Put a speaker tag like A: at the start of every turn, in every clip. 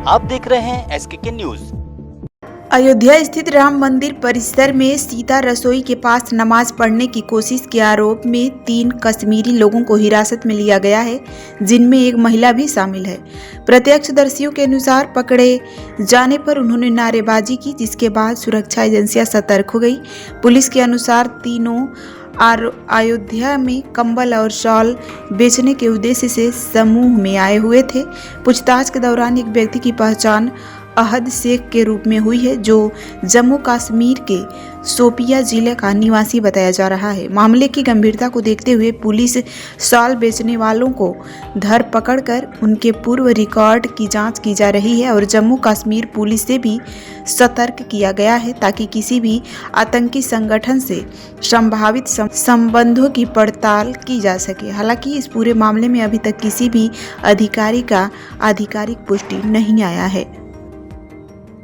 A: आप देख रहे हैं SKK न्यूज।
B: अयोध्या स्थित राम मंदिर परिसर में सीता रसोई के पास नमाज पढ़ने की कोशिश के आरोप में 3 कश्मीरी लोगों को हिरासत में लिया गया है, जिनमें एक महिला भी शामिल है। प्रत्यक्षदर्शियों के अनुसार पकड़े जाने पर उन्होंने नारेबाजी की, जिसके बाद सुरक्षा एजेंसियां सतर्क हो गई। पुलिस के अनुसार तीनों अयोध्या में कंबल और शॉल बेचने के उद्देश्य से समूह में आए हुए थे। पूछताछ के दौरान एक व्यक्ति की पहचान अहद शेख के रूप में हुई है, जो जम्मू कश्मीर के शोपिया जिले का निवासी बताया जा रहा है। मामले की गंभीरता को देखते हुए पुलिस शॉल बेचने वालों को धरपकड़ कर उनके पूर्व रिकॉर्ड की जांच की जा रही है और जम्मू कश्मीर पुलिस से भी सतर्क किया गया है, ताकि किसी भी आतंकी संगठन से संभावित संबंधों की पड़ताल की जा सके। हालांकि इस पूरे मामले में अभी तक किसी भी अधिकारी का आधिकारिक पुष्टि नहीं आया है।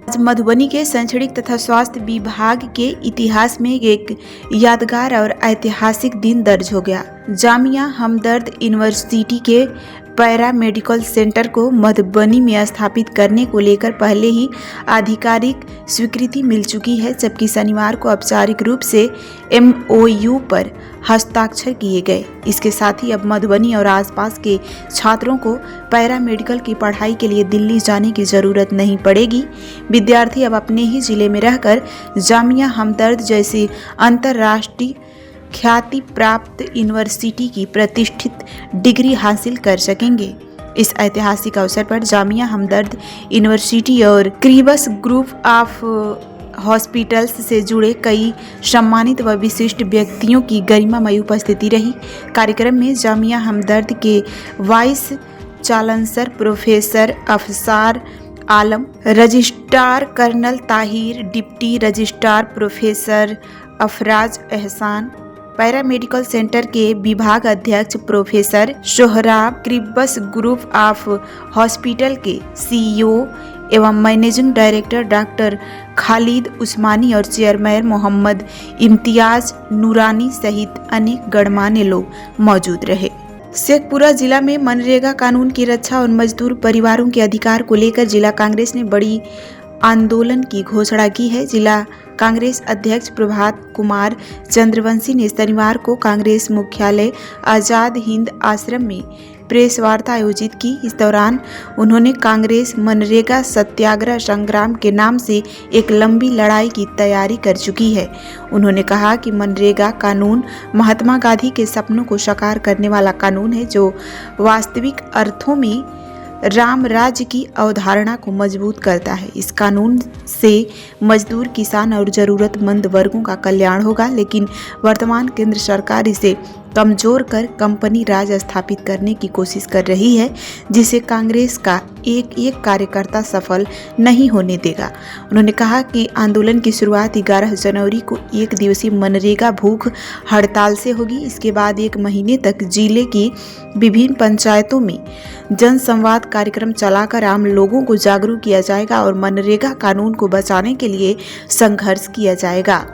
B: आज मधुबनी के शैक्षणिक तथा स्वास्थ्य विभाग के इतिहास में एक यादगार और ऐतिहासिक दिन दर्ज हो गया। जामिया हमदर्द यूनिवर्सिटी के पैरा मेडिकल सेंटर को मधुबनी में स्थापित करने को लेकर पहले ही आधिकारिक स्वीकृति मिल चुकी है, जबकि शनिवार को औपचारिक रूप से MOU पर हस्ताक्षर किए गए। इसके साथ ही अब मधुबनी और आसपास के छात्रों को पैरा मेडिकल की पढ़ाई के लिए दिल्ली जाने की जरूरत नहीं पड़ेगी। विद्यार्थी अब अपने ही जिले में रहकर जामिया हमदर्द जैसी अंतर्राष्ट्रीय ख्याति प्राप्त यूनिवर्सिटी की प्रतिष्ठित डिग्री हासिल कर सकेंगे। इस ऐतिहासिक अवसर पर जामिया हमदर्द यूनिवर्सिटी और क्रीबस ग्रुप ऑफ हॉस्पिटल्स से जुड़े कई सम्मानित व विशिष्ट व्यक्तियों की गरिमामयी उपस्थिति रही। कार्यक्रम में जामिया हमदर्द के vice chancellor professor Afsar Alam, registrar colonel Tahir, deputy registrar professor Afraz Ehsan, paramedical centre के विभाग अध्यक्ष प्रोफेसर सोहराब, क्रिबस ग्रुप ऑफ हॉस्पिटल के CEO एवं managing director doctor Khalid Usmani और चेयरमैन मोहम्मद इम्तियाज नूरानी सहित अनेक गणमान्य लोग मौजूद रहे। शेखपुरा जिला में मनरेगा कानून की रक्षा और मजदूर परिवारों के अधिकार को लेकर जिला कांग्रेस ने बड़ी आंदोलन की घोषणा की है। जिला कांग्रेस अध्यक्ष प्रभात कुमार चंद्रवंशी ने शनिवार को कांग्रेस मुख्यालय आजाद हिंद आश्रम में प्रेस वार्ता आयोजित की। इस दौरान उन्होंने कांग्रेस मनरेगा सत्याग्रह संग्राम के नाम से एक लंबी लड़ाई की तैयारी कर चुकी है। उन्होंने कहा कि मनरेगा कानून महात्मा गांधी के सपनों को साकार करने वाला कानून है, जो वास्तविक अर्थों में राम राज्य की अवधारणा को मजबूत करता है। इस कानून से मजदूर, किसान और जरूरतमंद वर्गों का कल्याण होगा, लेकिन वर्तमान केंद्र सरकार इसे कमजोर कर कंपनी राज स्थापित करने की कोशिश कर रही है, जिसे कांग्रेस का एक कार्यकर्ता सफल नहीं होने देगा। उन्होंने कहा कि आंदोलन की शुरुआत 11 जनवरी को 1 दिवसीय मनरेगा भूख हड़ताल से होगी। इसके बाद 1 महीने तक जिले की विभिन्न पंचायतों में जन संवाद कार्यक्रम चलाकर आम लोगों को जागरूक किया जाएगा और मनरेगा कानून को बचाने के लिए संघर्ष किया जाएगा।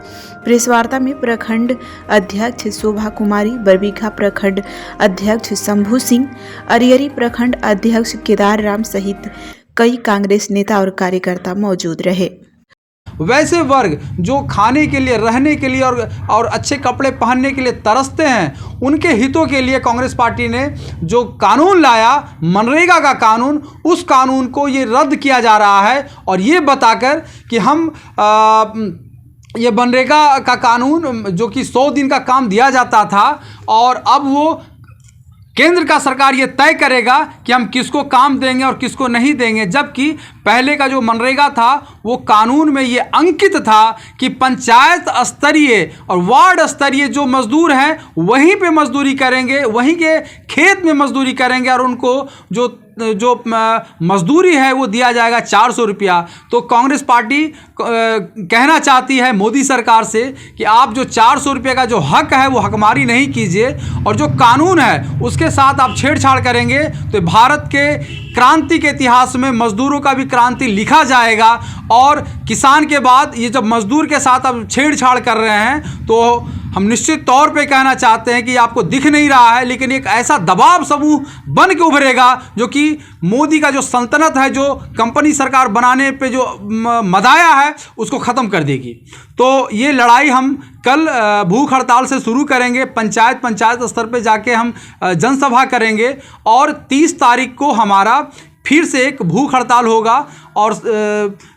B: प्रेस वार्ता में प्रखंड अध्यक्ष शोभा कुमारी, बरबीघा प्रखंड अध्यक्ष शंभू सिंह, अरियरी प्रखंड अध्यक्ष केदार राम सहित कई कांग्रेस नेता और कार्यकर्ता मौजूद रहे।
C: वैसे वर्ग जो खाने के लिए, रहने के लिए और अच्छे कपड़े पहनने के लिए तरसते हैं, उनके हितों के लिए कांग्रेस पार्टी ने जो कानून लाया, मनरेगा का कानून, उस कानून को ये रद्द किया जा रहा है और ये बताकर कि हम ये मनरेगा का कानून जो कि 100 दिन का काम दिया जाता था, और अब वो केंद्र का सरकार ये तय करेगा कि हम किसको काम देंगे और किसको नहीं देंगे। जबकि पहले का जो मनरेगा था वो कानून में ये अंकित था कि पंचायत स्तरीय और वार्ड स्तरीय जो मजदूर हैं वहीं पे मजदूरी करेंगे, वहीं के खेत में मजदूरी करेंगे और उनको जो मजदूरी है वो दिया जाएगा 400 रुपया। तो कांग्रेस पार्टी कहना चाहती है मोदी सरकार से कि आप जो 400 रुपये का जो हक है वो हकमारी नहीं कीजिए, और जो कानून है उसके साथ आप छेड़छाड़ करेंगे तो भारत के क्रांति के इतिहास में मजदूरों का भी क्रांति लिखा जाएगा। और किसान के बाद ये जब मजदूर के साथ अब छेड़छाड़ कर रहे हैं तो हम निश्चित तौर पे कहना चाहते हैं कि आपको दिख नहीं रहा है, लेकिन एक ऐसा दबाव समूह बन के उभरेगा जो कि मोदी का जो सल्तनत है, जो कंपनी सरकार बनाने पे जो मदाया है, उसको ख़त्म कर देगी। तो ये लड़ाई हम कल भूख हड़ताल से शुरू करेंगे। पंचायत स्तर पे जाके हम जनसभा करेंगे और 30 तारीख को हमारा फिर से एक भूख हड़ताल होगा और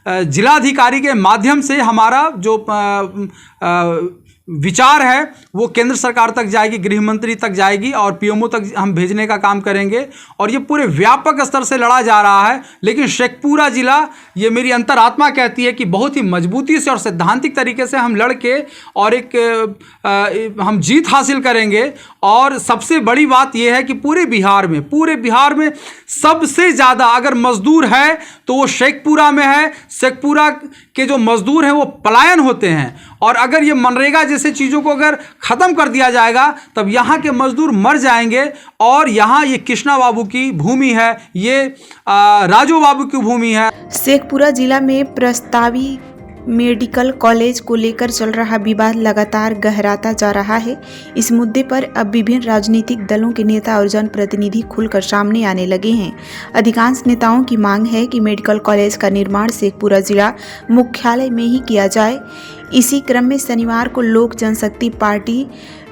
C: जिलाधिकारी के माध्यम से हमारा जो विचार है वो केंद्र सरकार तक जाएगी, गृह मंत्री तक जाएगी और पीएमओ तक हम भेजने का काम करेंगे। और ये पूरे व्यापक स्तर से लड़ा जा रहा है, लेकिन शेखपुरा ज़िला, ये मेरी अंतरात्मा कहती है कि बहुत ही मजबूती से और सैद्धांतिक तरीके से हम लड़ के और हम जीत हासिल करेंगे। और सबसे बड़ी बात यह है कि पूरे बिहार में सबसे ज़्यादा अगर मजदूर है तो वो शेखपुरा में है। शेखपुरा के जो मजदूर हैं वो पलायन होते हैं, और अगर ये मनरेगा जैसे चीज़ों को अगर ख़त्म कर दिया जाएगा तब यहाँ के मजदूर मर जाएंगे। और यहाँ ये कृष्णा बाबू की भूमि है, ये राजू बाबू की भूमि है।
B: शेखपुरा जिला में प्रस्तावित मेडिकल कॉलेज को लेकर चल रहा विवाद लगातार गहराता जा रहा है। इस मुद्दे पर अब विभिन्न राजनीतिक दलों के नेता और जनप्रतिनिधि खुलकर सामने आने लगे हैं। अधिकांश नेताओं की मांग है कि मेडिकल कॉलेज का निर्माण शेखपुरा जिला मुख्यालय में ही किया जाए। इसी क्रम में शनिवार को लोक जनशक्ति पार्टी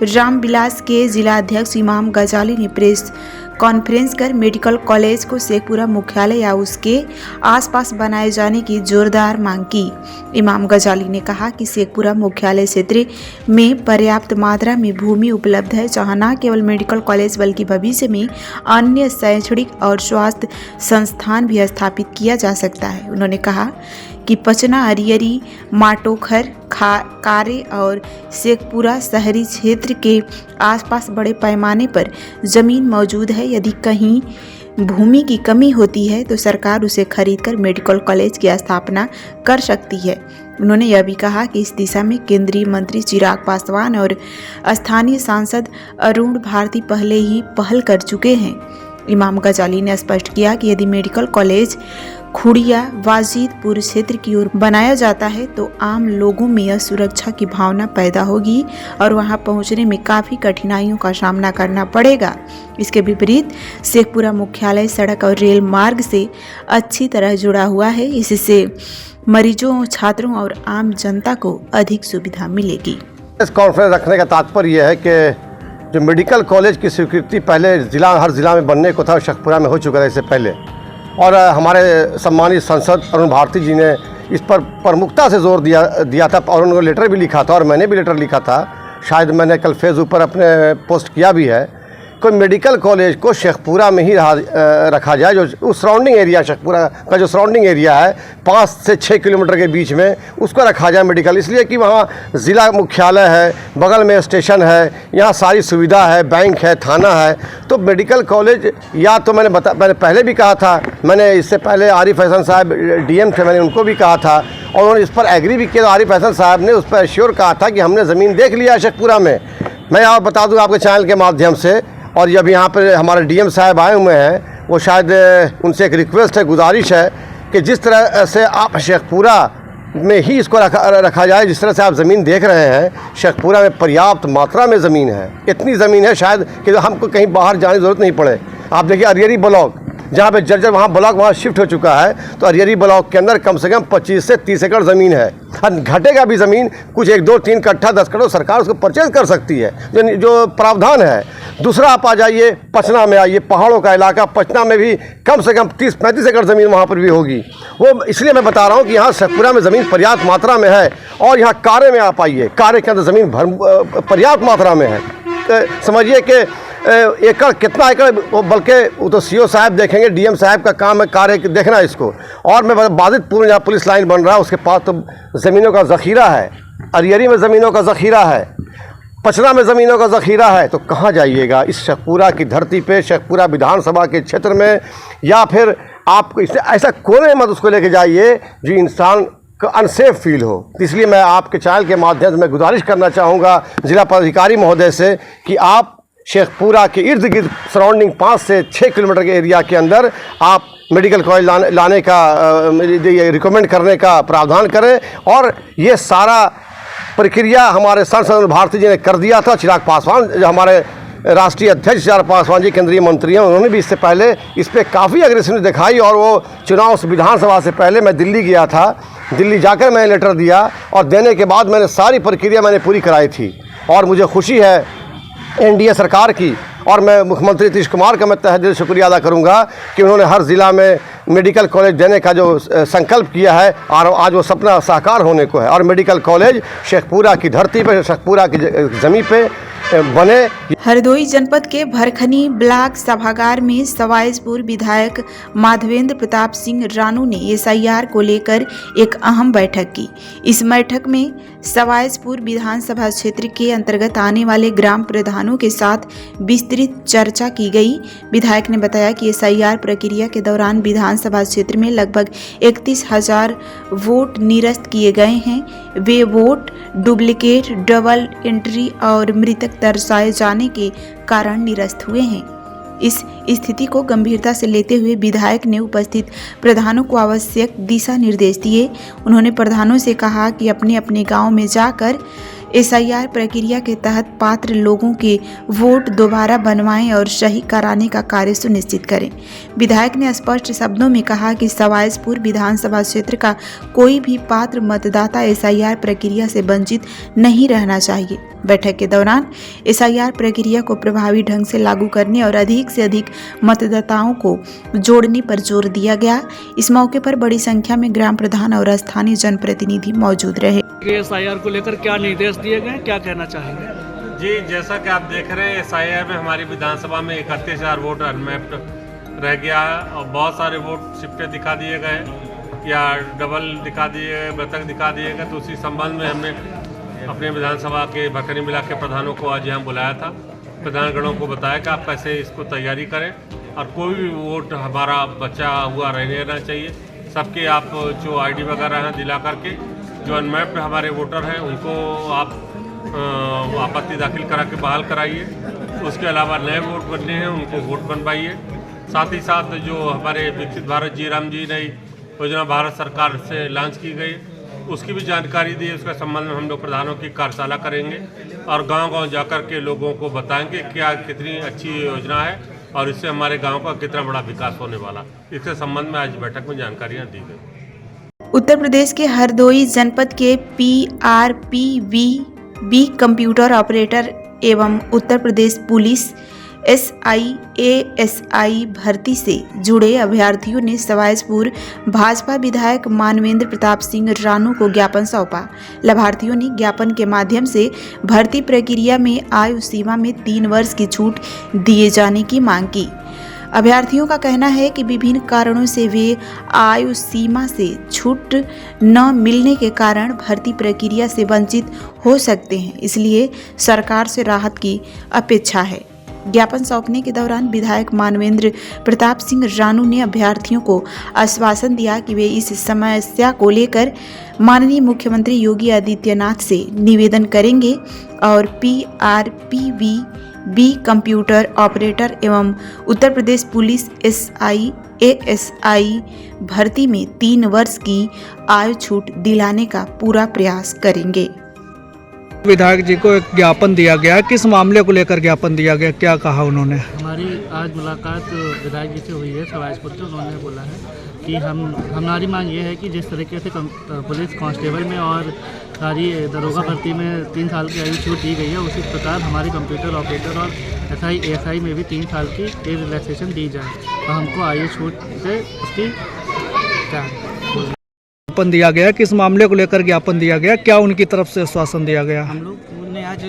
B: रामविलास के जिलाध्यक्ष इमाम गजाली ने प्रेस कॉन्फ्रेंस कर मेडिकल कॉलेज को शेखपुरा मुख्यालय या उसके आसपास बनाए जाने की जोरदार मांग की। इमाम गजाली ने कहा कि शेखपुरा मुख्यालय क्षेत्र में पर्याप्त मात्रा में भूमि उपलब्ध है, जहां न केवल मेडिकल कॉलेज बल्कि भविष्य में अन्य शैक्षणिक और स्वास्थ्य संस्थान भी स्थापित किया जा सकता है। उन्होंने कहा कि पचना, अरियरी, माटोखर, कारे और शेखपुरा शहरी क्षेत्र के आसपास बड़े पैमाने पर ज़मीन मौजूद है। यदि कहीं भूमि की कमी होती है तो सरकार उसे खरीदकर मेडिकल कॉलेज की स्थापना कर सकती है। उन्होंने यह भी कहा कि इस दिशा में केंद्रीय मंत्री चिराग पासवान और स्थानीय सांसद अरुण भारती पहले ही पहल कर चुके हैं। इमाम गजाली ने स्पष्ट किया कि यदि मेडिकल कॉलेज खुड़िया वाजिदपुर क्षेत्र की ओर बनाया जाता है तो आम लोगों में असुरक्षा की भावना पैदा होगी और वहां पहुंचने में काफ़ी कठिनाइयों का सामना करना पड़ेगा। इसके विपरीत शेखपुरा मुख्यालय सड़क और रेल मार्ग से अच्छी तरह जुड़ा हुआ है। इससे मरीजों, छात्रों और आम जनता को अधिक सुविधा मिलेगी।
D: इस कॉन्फ्रेंस रखने का तात्पर्य है कि जो मेडिकल कॉलेज की स्वीकृति पहले हर जिला में बनने को था, शेखपुरा में हो चुका था इससे पहले, और हमारे सम्मानित सांसद अरुण भारती जी ने इस पर प्रमुखता से जोर दिया था और उन्होंने लेटर भी लिखा था और मैंने भी लेटर लिखा था। शायद मैंने कल फेस ऊपर अपने पोस्ट किया भी है। कोई मेडिकल कॉलेज को शेखपुरा में ही रखा जाए, जो उस सराउंडिंग एरिया, शेखपुरा का जो सराउंडिंग एरिया है 5 से 6 किलोमीटर के बीच में, उसको रखा जाए मेडिकल। इसलिए कि वहाँ ज़िला मुख्यालय है, बगल में स्टेशन है, यहाँ सारी सुविधा है, बैंक है, थाना है। तो मेडिकल कॉलेज या तो मैंने पहले भी कहा था, मैंने इससे पहले आरिफ हसन साहब DM थे, मैंने उनको भी कहा था और उन्होंने इस पर एग्री भी किया। आरिफ हसन साहब ने उस पर एश्योर कहा था कि हमने ज़मीन देख लिया है शेखपुरा में। मैं आप बता दूँ आपके चैनल के माध्यम से, और जब यहाँ पर हमारे DM साहब आए हुए हैं, वो शायद उनसे एक रिक्वेस्ट है, गुजारिश है कि जिस तरह से आप शेखपुरा में ही इसको रखा जाए, जिस तरह से आप ज़मीन देख रहे हैं, शेखपुरा में पर्याप्त मात्रा में ज़मीन है। इतनी ज़मीन है शायद कि हमको कहीं बाहर जाने की ज़रूरत नहीं पड़े। आप देखिए अरियरी ब्लॉक, जहाँ पे जर्जर वहाँ ब्लॉक वहाँ शिफ्ट हो चुका है, तो अरियरी ब्लॉक के अंदर कम से कम 25 से 30 एकड़ ज़मीन है। घटेगा भी ज़मीन कुछ 1, 2, 3 कट्ठा 10 करोड़, सरकार उसको परचेज कर सकती है, जो प्रावधान है। दूसरा आप आ जाइए पचना में, आइए पहाड़ों का इलाका, पचना में भी कम से कम 30-35 एकड़ ज़मीन वहाँ पर भी होगी। वो इसलिए मैं बता रहा हूँ कि यहाँ शेखपुरा में ज़मीन पर्याप्त मात्रा में है। और यहाँ कारे में आप आइए, कारे के अंदर ज़मीन पर्याप्त मात्रा में है। तो समझिए कि एकड़ कितना एकड़, बल्कि वो तो CO साहब देखेंगे, DM साहब का काम है कार्य देखना इसको। और मैं बाजिदपुर जहाँ पुलिस लाइन बन रहा है उसके पास तो ज़मीनों का ज़ख़ीरा है, अरियरी में ज़मीनों का ज़ख़ीरा है, पचना में ज़मीनों का ज़ख़ीरा है। तो कहाँ जाइएगा इस शेखपुरा की धरती पे, शेखपुरा विधानसभा के क्षेत्र में, या फिर आप ऐसा कोने मत उसको लेके जाइए जो इंसान को अनसेफ फील हो। इसलिए मैं आपके चैनल के माध्यम से मैं गुजारिश करना चाहूँगा जिला पदाधिकारी महोदय से कि आप शेखपुरा के इर्द गिर्द सराउंडिंग 5 से 6 किलोमीटर के एरिया के अंदर आप मेडिकल कॉलेज लाने का रिकमेंड करने का प्रावधान करें। और ये सारा प्रक्रिया हमारे सांसद अरुण भारती जी ने कर दिया था। चिराग पासवान जो हमारे राष्ट्रीय अध्यक्ष चिराग पासवान जी केंद्रीय मंत्री हैं, उन्होंने भी इससे पहले इस पर काफ़ी अग्रेसिवनेस दिखाई और वो चुनाव विधानसभा से पहले मैं दिल्ली गया था, दिल्ली जाकर मैंने लेटर दिया और देने के बाद मैंने सारी प्रक्रिया मैंने पूरी कराई थी। और मुझे खुशी है एनडीए सरकार की और मैं मुख्यमंत्री नीतीश कुमार का मैं तहे दिल शुक्रिया अदा करूंगा कि उन्होंने हर ज़िला में मेडिकल कॉलेज देने का जो संकल्प किया है और आज वो सपना साकार होने को है। और मेडिकल कॉलेज शेखपुरा की धरती पर, शेखपुरा की ज़मीन पे बने।
B: हरदोई जनपद के भरखनी ब्लॉक सभागार में सवाईजपुर विधायक माधवेंद्र प्रताप सिंह रानू ने एसआईआर को लेकर एक अहम बैठक की। इस बैठक में सवाईजपुर विधानसभा क्षेत्र के अंतर्गत आने वाले ग्राम प्रधानों के साथ विस्तृत चर्चा की गई। विधायक ने बताया कि एसआईआर प्रक्रिया के दौरान विधानसभा क्षेत्र में लगभग 31,000 वोट निरस्त किए गए हैं। वे वोट डुप्लीकेट, डबल एंट्री और मृतक दर्शाए जाने के कारण निरस्त हुए हैं। इस स्थिति को गंभीरता से लेते हुए विधायक ने उपस्थित प्रधानों को आवश्यक दिशा निर्देश दिए। उन्होंने प्रधानों से कहा कि अपने अपने गांव में जाकर एसआईआर प्रक्रिया के तहत पात्र लोगों के वोट दोबारा बनवाएं और सही कराने का कार्य सुनिश्चित करें। विधायक ने स्पष्ट शब्दों में कहा कि सवाईजपुर विधानसभा क्षेत्र का कोई भी पात्र मतदाता एसआईआर प्रक्रिया से वंचित नहीं रहना चाहिए। बैठक के दौरान एसआईआर प्रक्रिया को प्रभावी ढंग से लागू करने और अधिक से अधिक मतदाताओं को जोड़ने पर जोर दिया गया। इस मौके पर बड़ी संख्या में ग्राम प्रधान और स्थानीय जनप्रतिनिधि मौजूद रहे।
E: एसआईआर को लेकर क्या निर्देश दिए गए, क्या कहना चाहेंगे?
F: जी, जैसा कि आप देख रहे हैं एसआईआर में हमारी विधानसभा में 31,000 वोट अनमैप्ड रह गया है और बहुत सारे वोट शिफ्टेड दिखा दिए गए या डबल दिखा दिए गए, मृतक दिखा दिए गए। तो उसी संबंध में हमने अपने विधानसभा के भरखनी ब्लॉक के प्रधानों को आज यहाँ बुलाया था। प्रधानगणों को बताया कि आप कैसे इसको तैयारी करें और कोई भी वोट हमारा बचा हुआ रहना चाहिए। सबके आप जो आईडी वगैरह हैं दिला करके जो अनमैप्ड हमारे वोटर हैं उनको आप आपत्ति दाखिल करा के बहाल कराइए। उसके अलावा नए वोट बनने हैं उनको वोट बनवाइए। साथ ही साथ जो हमारे विकसित भारत जी राम जी नई योजना भारत सरकार से लॉन्च की गई उसकी भी जानकारी दी। उसके संबंध में हम लोग प्रधानों की कार्यशाला करेंगे और गांव-गांव जाकर के लोगों को बताएंगे क्या कितनी अच्छी योजना है और इससे हमारे गांव का कितना बड़ा विकास होने वाला। इसके संबंध में आज बैठक में जानकारियाँ दी गई।
B: उत्तर प्रदेश के हरदोई जनपद के PRPVB कंप्यूटर ऑपरेटर एवं उत्तर प्रदेश पुलिस SI-ASI भर्ती से जुड़े अभ्यर्थियों ने सवाईजपुर भाजपा विधायक मानवेंद्र प्रताप सिंह रानू को ज्ञापन सौंपा। लाभार्थियों ने ज्ञापन के माध्यम से भर्ती प्रक्रिया में आयु सीमा में 3 वर्ष की छूट दिए जाने की मांग की। अभ्यर्थियों का कहना है कि विभिन्न कारणों से वे आयु सीमा से छूट न मिलने के कारण भर्ती प्रक्रिया से वंचित हो सकते हैं, इसलिए सरकार से राहत की अपेक्षा है। ज्ञापन सौंपने के दौरान विधायक मानवेंद्र प्रताप सिंह रानू ने अभ्यर्थियों को आश्वासन दिया कि वे इस समस्या को लेकर माननीय मुख्यमंत्री योगी आदित्यनाथ से निवेदन करेंगे और PRPVB कंप्यूटर ऑपरेटर एवं उत्तर प्रदेश पुलिस SI-ASI भर्ती में 3 वर्ष की आयु छूट दिलाने का पूरा प्रयास करेंगे।
E: विधायक जी को एक ज्ञापन दिया गया, किस मामले को लेकर ज्ञापन दिया गया, क्या कहा उन्होंने?
G: हमारी आज मुलाकात विधायक जी से हुई है सवाईजपुर से। उन्होंने बोला है कि हमारी मांग ये है कि जिस तरीके से पुलिस कांस्टेबल में और सारी दरोगा भर्ती में 3 साल की आयु छूट दी गई है, उसी प्रकार हमारे कंप्यूटर ऑपरेटर और SI-ASI में भी 3 साल की एज रिलैक्सेशन दी जाए। तो हमको आयु छूट से उसकी क्या
E: ज्ञापन दिया गया, किस मामले को लेकर ज्ञापन दिया गया, क्या उनकी तरफ से आश्वासन दिया गया?
H: हम लोग ने आज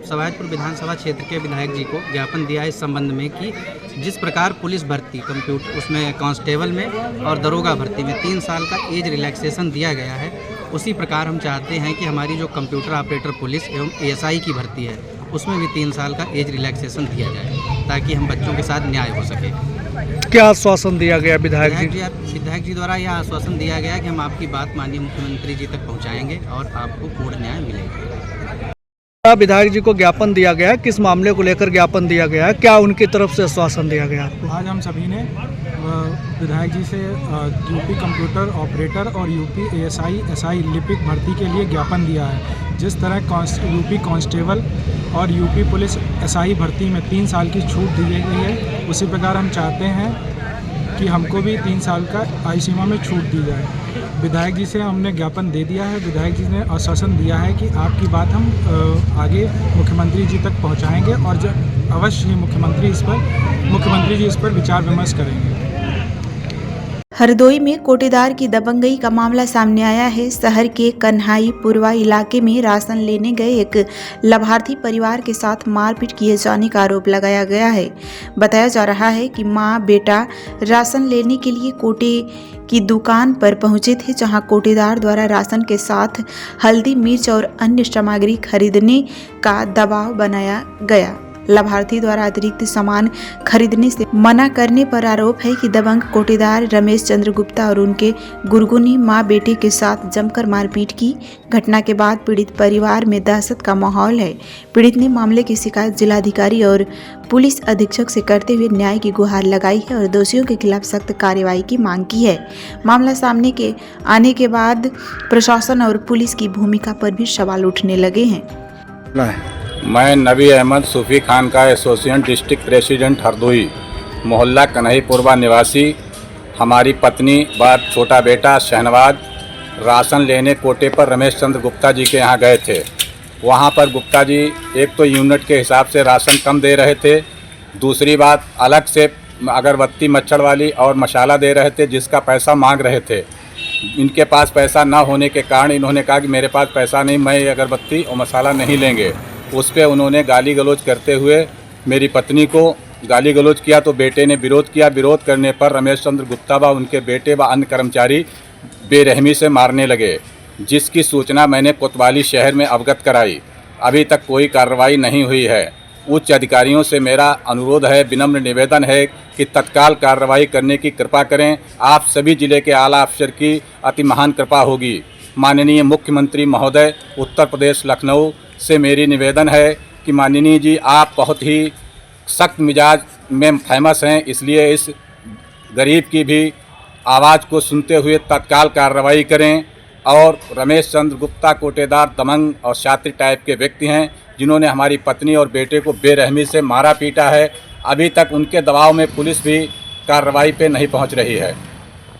H: सवाईजपुर विधानसभा क्षेत्र के विधायक जी को ज्ञापन दिया इस संबंध में कि जिस प्रकार पुलिस भर्ती कंप्यूटर उसमें कांस्टेबल में और दरोगा भर्ती में 3 साल का एज रिलैक्सेशन दिया गया है, उसी प्रकार हम चाहते हैं कि हमारी जो कंप्यूटर ऑपरेटर पुलिस एवं ASI की भर्ती है उसमें भी 3 साल का एज रिलैक्सेशन दिया जाए ताकि हम बच्चों के साथ न्याय हो सके।
E: क्या आश्वासन दिया गया विधायक
H: जी द्वारा यह आश्वासन दिया गया कि हम आपकी बात माननीय मुख्यमंत्री जी तक पहुंचाएंगे और आपको पूर्ण न्याय मिलेगा।
E: विधायक जी को ज्ञापन दिया गया, किस मामले को लेकर ज्ञापन दिया गया, क्या उनकी तरफ से आश्वासन दिया गया आपको?
I: आज हम सभी ने विधायक जी से यूपी कंप्यूटर ऑपरेटर और यूपी ASI-SI लिपिक भर्ती के लिए ज्ञापन दिया है। जिस तरह यूपी कांस्टेबल और यूपी पुलिस एसआई भर्ती में 3 साल की छूट दी गई है, उसी प्रकार हम चाहते हैं कि हमको भी 3 साल का आयु सीमा में छूट दी जाए। विधायक जी से हमने ज्ञापन दे दिया है। विधायक जी ने आश्वासन दिया है कि आपकी बात हम आगे मुख्यमंत्री जी तक पहुंचाएंगे और जब अवश्य ही मुख्यमंत्री जी इस पर विचार विमर्श करेंगे।
B: हरदोई में कोटेदार की दबंगई का मामला सामने आया है। शहर के कन्हाई पुरवा इलाके में राशन लेने गए एक लाभार्थी परिवार के साथ मारपीट किए जाने का आरोप लगाया गया है। बताया जा रहा है कि मां बेटा राशन लेने के लिए कोटे की दुकान पर पहुंचे थे, जहां कोटेदार द्वारा राशन के साथ हल्दी, मिर्च और अन्य सामग्री खरीदने का दबाव बनाया गया। लाभार्थी द्वारा अतिरिक्त सामान खरीदने से मना करने पर आरोप है कि दबंग कोटेदार रमेश चंद्र गुप्ता और उनके गुर्गों ने मां बेटे के साथ जमकर मारपीट की। घटना के बाद पीड़ित परिवार में दहशत का माहौल है। पीड़ित ने मामले की शिकायत जिलाधिकारी और पुलिस अधीक्षक से करते हुए न्याय की गुहार लगाई है और दोषियों के खिलाफ सख्त कार्रवाई की मांग की है। मामला सामने के आने के बाद प्रशासन और पुलिस की भूमिका पर भी सवाल उठने लगे हैं।
J: मैं नबी अहमद सूफ़ी खान का एसोसिएट डिस्ट्रिक्ट प्रेसिडेंट हरदोई, मोहल्ला कन्हईपुरवा निवासी। हमारी पत्नी व छोटा बेटा शहनवाज राशन लेने कोटे पर रमेश चंद्र गुप्ता जी के यहाँ गए थे। वहाँ पर गुप्ता जी एक तो यूनिट के हिसाब से राशन कम दे रहे थे, दूसरी बात अलग से अगरबत्ती मच्छर वाली और मसाला दे रहे थे जिसका पैसा मांग रहे थे। इनके पास पैसा ना होने के कारण इन्होंने कहा कि मेरे पास पैसा नहीं, मैं ये अगरबत्ती और मसाला नहीं लेंगे। उस पर उन्होंने गाली गलौज करते हुए मेरी पत्नी को गाली गलौज किया तो बेटे ने विरोध किया। विरोध करने पर रमेश चंद्र गुप्ता व उनके बेटे व अन्य कर्मचारी बेरहमी से मारने लगे, जिसकी सूचना मैंने कोतवाली शहर में अवगत कराई। अभी तक कोई कार्रवाई नहीं हुई है। उच्च अधिकारियों से मेरा अनुरोध है, विनम्र निवेदन है कि तत्काल कार्रवाई करने की कृपा करें। आप सभी जिले के आला अफसर की अति महान कृपा होगी। माननीय मुख्यमंत्री महोदय उत्तर प्रदेश लखनऊ से मेरी निवेदन है कि माननीय जी आप बहुत ही सख्त मिजाज में फेमस हैं, इसलिए इस गरीब की भी आवाज़ को सुनते हुए तत्काल कार्रवाई करें। और रमेश चंद्र गुप्ता कोटेदार दमंग और शातिर टाइप के व्यक्ति हैं जिन्होंने हमारी पत्नी और बेटे को बेरहमी से मारा पीटा है। अभी तक उनके दबाव में पुलिस भी कार्रवाई पे नहीं पहुंच रही है।